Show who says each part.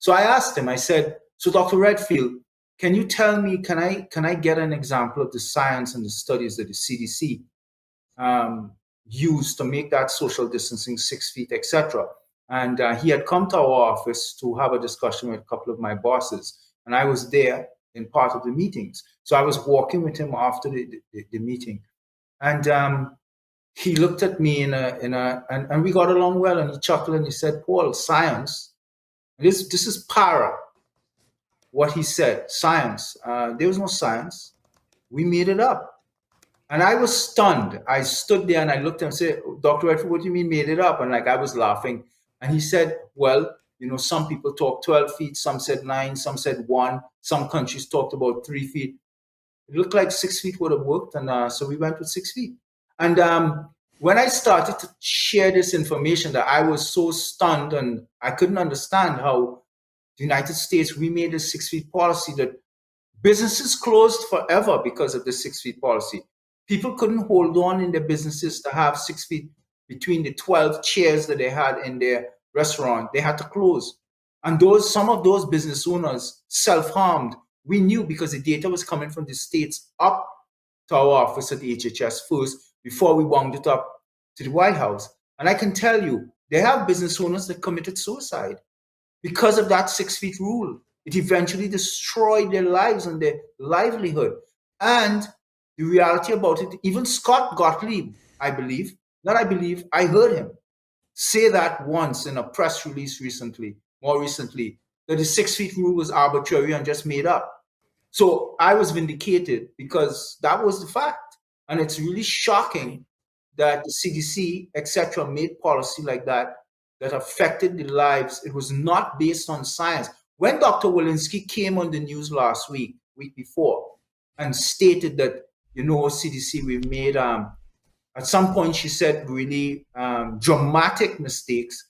Speaker 1: So I asked him, I said, so Dr. Redfield, can you tell me, can I get an example of the science and the studies that the CDC used to make that social distancing 6 feet, etc.? And he had come to our office to have a discussion with a couple of my bosses, and I was there in part of the meetings. So I was walking with him after the meeting, and he looked at me and we got along well, and he chuckled and he said, Paul, science, this is para, what he said, science. There was no science. We made it up. And I was stunned. I stood there and I looked at him and said, Dr. Redford, what do you mean made it up? And like I was laughing. And he said, well, some people talk 12 feet, some said 9, some said 1, some countries talked about 3 feet. It looked like 6 feet would have worked. And so we went with 6 feet. And when I started to share this information, that I was so stunned and I couldn't understand how the United States, we made a 6 feet policy that businesses closed forever because of the 6 feet policy. People couldn't hold on in their businesses to have 6 feet between the 12 chairs that they had in their restaurant. They had to close. And some of those business owners self-harmed. We knew because the data was coming from the states up to our office at the HHS first before we wound it up to the White House. And I can tell you, they have business owners that committed suicide because of that 6 feet rule. It eventually destroyed their lives and their livelihood. And the reality about it, even Scott Gottlieb, I heard him say that once in a press release more recently, that the 6 feet rule was arbitrary and just made up. So I was vindicated because that was the fact. And it's really shocking that the CDC, etc., made policy like that affected the lives. It was not based on science. When Dr. Walensky came on the news last week before, and stated that, CDC, we've made, at some point she said, really dramatic mistakes.